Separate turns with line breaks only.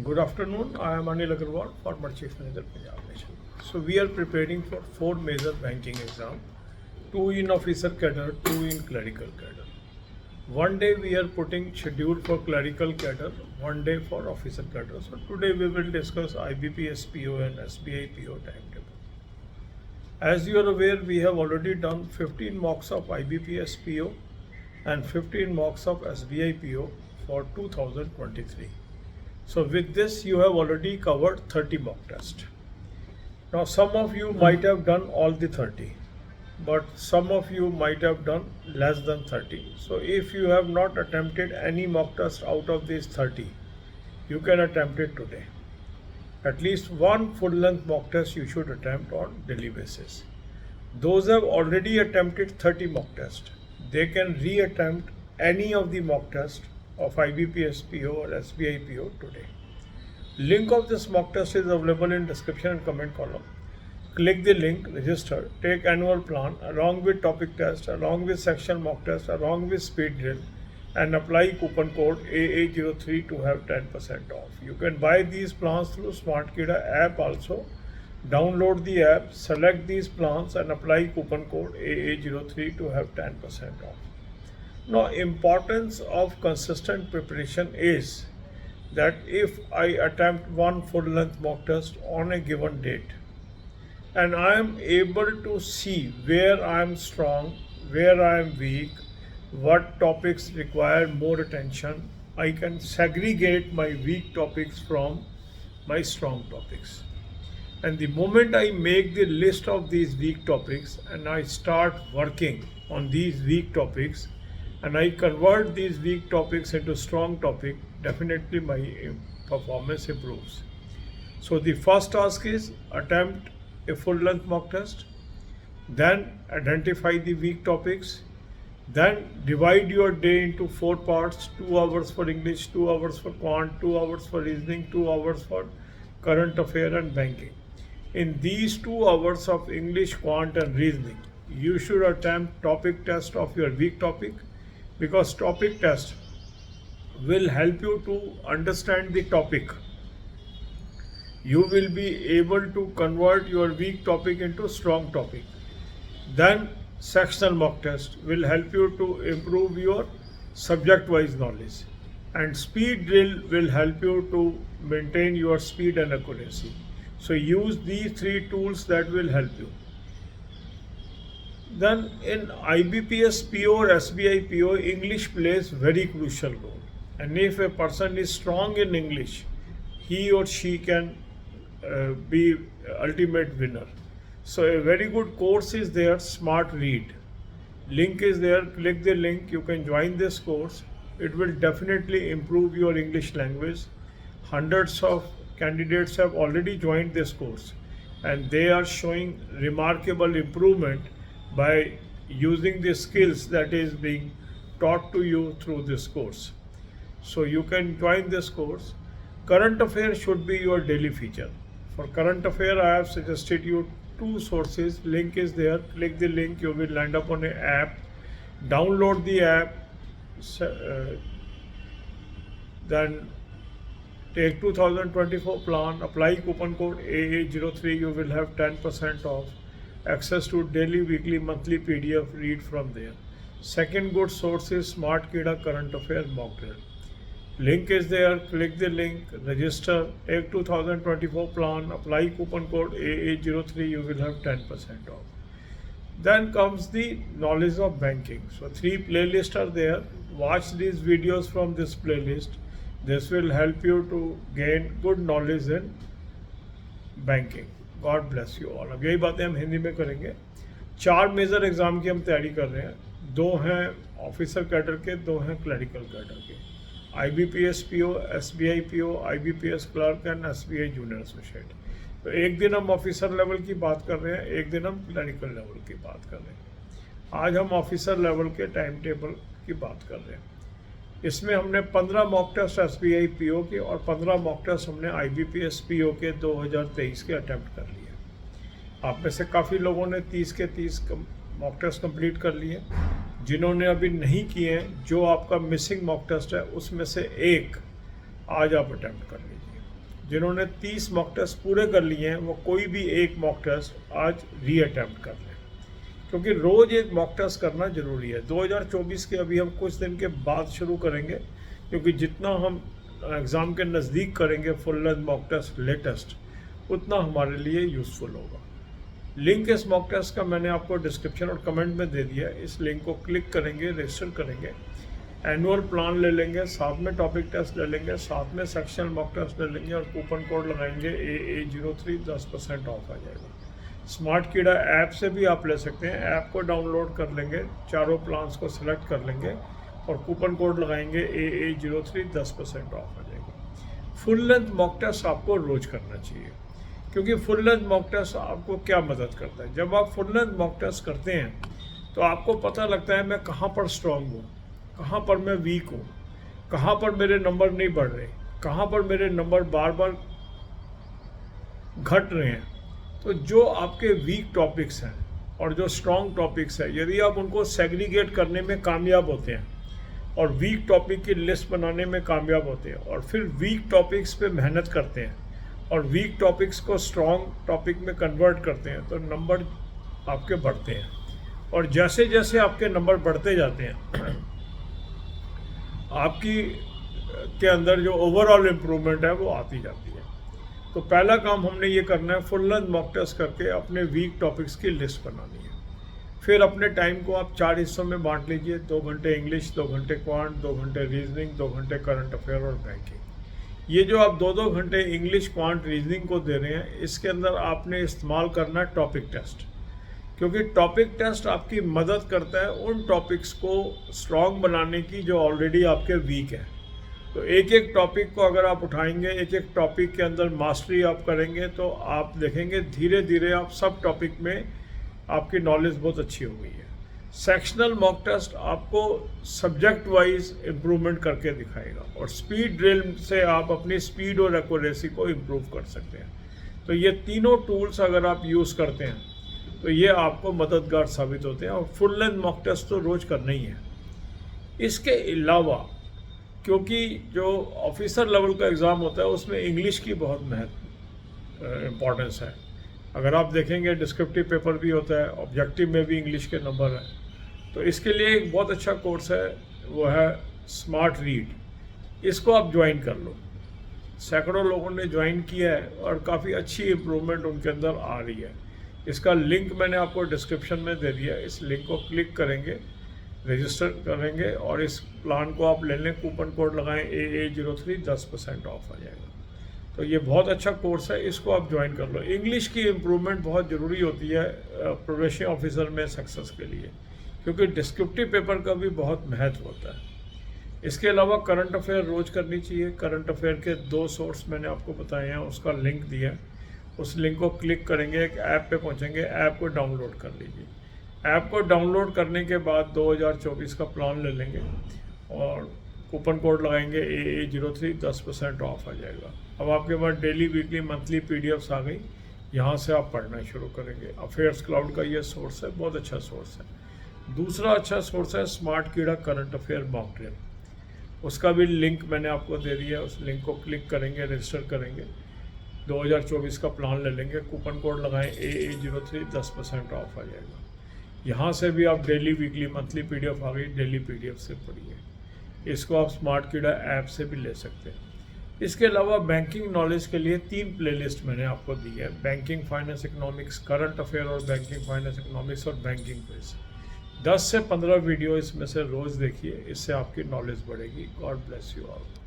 Good afternoon. I am Anil Agarwal, former Chief Manager, Punjab Nation. So we are preparing for 4 major banking exam, 2 in officer cadre, 2 in clerical cadre. One day we are putting schedule for clerical cadre, one day for officer cadre. So today we will discuss IBPS PO and SBI PO timetable. As you are aware, we have already done 15 mocks of IBPS PO and 15 mocks of SBI PO for 2023. So with this, you have already covered 30 mock tests. Now, some of you might have done all the 30, but some of you might have done less than 30. So if you have not attempted any mock test out of these 30, you can attempt it today. At least one full-length mock test you should attempt on daily basis. Those who have already attempted 30 mock tests, they can re-attempt any of the mock tests of IBPS PO or SBI PO today. Link of this mock test is available in description and comment column. Click the link, register, take annual plan along with topic test, along with section mock test, along with speed drill, and apply coupon code AA03 to have 10% off. You can buy these plans through SmartKida app also. Download the app, select these plans and apply coupon code AA03 to have 10% off. Now, importance of consistent preparation is that if I attempt one full-length mock test on a given date and I am able to see where I am strong, where I am weak, what topics require more attention, I can segregate my weak topics from my strong topics. And the moment I make the list of these weak topics and I start working on these weak topics, and I convert these weak topics into strong topic, definitely my performance improves. So the first task is attempt a full-length mock test, then identify the weak topics, then divide your day into 4 parts, 2 hours for English, 2 hours for quant, 2 hours for reasoning, 2 hours for current affair and banking. In these 2 hours of English, quant and reasoning, you should attempt topic test of your weak topic, because topic test will help you to understand the topic. You will be able to convert your weak topic into strong topic. Then sectional mock test will help you to improve your subject wise knowledge, and speed drill will help you to maintain your speed and accuracy. So use these 3 tools that will help you. Then in IBPS PO or SBI PO, English plays very crucial role. And if a person is strong in English, he or she can be ultimate winner. So a very good course is there, Smart Read. Link is there, click the link, you can join this course. It will definitely improve your English language. Hundreds of candidates have already joined this course and they are showing remarkable improvement by using the skills that is being taught to you through this course. So you can join this course. Current affair should be your daily feature. For current affair, I have suggested you 2 sources. Link is there. Click the link. You will land up on an app. Download the app. Then take 2024 plan. Apply coupon code AA03. You will have 10% off. Access to daily, weekly, monthly PDF, read from there. Second good source is SmartKida Current Affairs Mock Drill. Link is there, click the link, register, take 2024 plan, apply coupon code AA03, you will have 10% off. Then comes the knowledge of banking. So 3 playlists are there. Watch these videos from this playlist. This will help you to gain good knowledge in banking. God bless you all. अब यही बातें हम हिंदी में करेंगे। 4 major exam की हम तैयारी कर रहे हैं। 2 हैं ऑफिसर कैडर के, 2 हैं क्लरिकल कैडर के। IBPS PO, SBI PO, IBPS clerk and SBI junior associate. तो एक दिन हम ऑफिसर लेवल की बात कर रहे हैं, एक दिन हम क्लरिकल लेवल की बात कर रहे हैं। आज हम ऑफिसर लेवल के टाइम टेबल की बात कर रहे हैं। इसमें हमने 15 मॉक टेस्ट SBI PO के और 15 मॉक टेस्ट हमने IBPS PO के 2023 के अटैम्प्ट कर लिए। आप में से काफ़ी लोगों ने 30 के 30 मॉक टेस्ट कंप्लीट कर लिए। जिन्होंने अभी नहीं किए हैं, जो आपका मिसिंग मॉक टेस्ट है उसमें से एक आज आप अटैम्प्ट कर लीजिए। जिन्होंने 30 मॉक टेस्ट पूरे कर लिए हैं वो कोई भी एक मॉक टेस्ट आज रीअटेम्प्ट कर लें, क्योंकि रोज़ एक मॉक टेस्ट करना ज़रूरी है। 2024 के अभी हम कुछ दिन के बाद शुरू करेंगे, क्योंकि जितना हम एग्ज़ाम के नज़दीक करेंगे full length mock test latest, उतना हमारे लिए यूज़फुल होगा। लिंक इस मॉक टेस्ट का मैंने आपको डिस्क्रिप्शन और कमेंट में दे दिया है। इस लिंक को क्लिक करेंगे, रजिस्टर करेंगे, एनुअल प्लान ले लेंगे, साथ में टॉपिक टेस्ट ले लेंगे, साथ में सेक्शनल मॉक टेस्ट ले लेंगे और कूपन कोड लगाएंगे AA03, 10% ऑफ आ जाएगा। स्मार्ट कीड़ा ऐप से भी आप ले सकते हैं, ऐप को डाउनलोड कर लेंगे, चारों प्लान्स को सिलेक्ट कर लेंगे और कूपन कोड लगाएंगे AA03, 10% ऑफ आ जाएगा। फुल लेंथ मॉक टेस्ट आपको रोज़ करना चाहिए, क्योंकि फुल लेंथ मॉक टेस्ट आपको क्या मदद करता है। जब आप फुल लेंथ मॉक टेस्ट करते हैं तो आपको पता लगता है मैं कहाँ पर स्ट्रांग हूँ, कहाँ पर मैं वीक हूँ, कहाँ पर मेरे नंबर नहीं बढ़ रहे, कहाँ पर मेरे नंबर बार बार घट रहे हैं। तो जो आपके वीक टॉपिक्स हैं और जो स्ट्रॉन्ग टॉपिक्स हैं, यदि आप उनको सेग्रीगेट करने में कामयाब होते हैं और वीक टॉपिक की लिस्ट बनाने में कामयाब होते हैं और फिर वीक टॉपिक्स पे मेहनत करते हैं और वीक टॉपिक्स को स्ट्रॉन्ग टॉपिक में कन्वर्ट करते हैं, तो नंबर आपके बढ़ते हैं। और जैसे जैसे आपके नंबर बढ़ते जाते हैं आपकी के अंदर जो ओवरऑल इम्प्रूवमेंट है वो आती जाती है। तो पहला काम हमने ये करना है, फुल लेंथ मॉक टेस्ट करके अपने वीक टॉपिक्स की लिस्ट बनानी है। फिर अपने टाइम को आप 4 हिस्सों में बांट लीजिए, 2 घंटे इंग्लिश, 2 घंटे क्वांट, 2 घंटे रीजनिंग, 2 घंटे करंट अफेयर और बैंकिंग। ये जो आप 2-2 घंटे इंग्लिश, क्वांट, रीजनिंग को दे रहे हैं, इसके अंदर आपने इस्तेमाल करना है टॉपिक टेस्ट, क्योंकि टॉपिक टेस्ट आपकी मदद करता है उन टॉपिक्स को स्ट्रॉन्ग बनाने की जो ऑलरेडी आपके वीक है। तो एक एक टॉपिक को अगर आप उठाएंगे, एक एक टॉपिक के अंदर मास्टरी आप करेंगे, तो आप देखेंगे धीरे धीरे आप सब टॉपिक में आपकी नॉलेज बहुत अच्छी हो गई है। सेक्शनल मॉक टेस्ट आपको सब्जेक्ट वाइज इम्प्रूवमेंट करके दिखाएगा और स्पीड ड्रिल से आप अपनी स्पीड और एक्यूरेसी को इम्प्रूव कर सकते हैं। तो ये तीनों टूल्स अगर आप यूज़ करते हैं तो ये आपको मददगार साबित होते हैं और फुल लेंथ मॉक टेस्ट तो रोज़ करना ही है। इसके अलावा क्योंकि जो ऑफिसर लेवल का एग्ज़ाम होता है उसमें इंग्लिश की बहुत इम्पॉर्टेंस है। अगर आप देखेंगे डिस्क्रिप्टिव पेपर भी होता है, ऑब्जेक्टिव में भी इंग्लिश के नंबर हैं। तो इसके लिए एक बहुत अच्छा कोर्स है, वो है स्मार्ट रीड। इसको आप ज्वाइन कर लो। सैकड़ों लोगों ने ज्वाइन किया है और काफ़ी अच्छी इम्प्रूवमेंट उनके अंदर आ रही है। इसका लिंक मैंने आपको डिस्क्रिप्शन में दे दिया है। इस लिंक को क्लिक करेंगे, रजिस्टर करेंगे और इस प्लान को आप ले लें, कूपन कोड लगाएं AA03, 10% ऑफ आ जाएगा। तो ये बहुत अच्छा कोर्स है, इसको आप ज्वाइन कर लो। इंग्लिश की इम्प्रूवमेंट बहुत ज़रूरी होती है प्रोबेशनरी ऑफिसर में सक्सेस के लिए, क्योंकि डिस्क्रिप्टिव पेपर का भी बहुत महत्व होता है। इसके अलावा करंट अफेयर रोज़ करनी चाहिए। करंट अफेयर के 2 सोर्स मैंने आपको बताए हैं, उसका लिंक दिया है। उस लिंक को क्लिक करेंगे, एक ऐप पे पहुंचेंगे, ऐप को डाउनलोड कर लीजिए। ऐप को डाउनलोड करने के बाद 2024 का प्लान ले लेंगे और कूपन कोड लगाएंगे AA03, 10% ऑफ आ जाएगा। अब आपके पास डेली, वीकली, मंथली PDFs आ गई, यहाँ से आप पढ़ना शुरू करेंगे। अफेयर्स क्लाउड का ये सोर्स है, बहुत अच्छा सोर्स है। दूसरा अच्छा सोर्स है स्मार्ट कीड़ा करंट अफेयर मॉक ड्रिल। उसका भी लिंक मैंने आपको दे दिया। उस लिंक को क्लिक करेंगे, रजिस्टर करेंगे, 2024 का प्लान ले लेंगे, कूपन कोड लगाएं AA03, 10% ऑफ आ जाएगा। यहाँ से भी आप डेली, वीकली, मंथली PDF आ गई, डेली PDF से पढ़िए। इसको आप स्मार्ट कीड़ा ऐप से भी ले सकते हैं। इसके अलावा बैंकिंग नॉलेज के लिए 3 प्लेलिस्ट मैंने आपको दी है, banking, finance, economics, current affair और बैंकिंग, फाइनेंस, इकोनॉमिक्स और बैंकिंग क्विज। 10 से 15 वीडियो इसमें से रोज़ देखिए, इससे आपकी नॉलेज बढ़ेगी। God bless you all.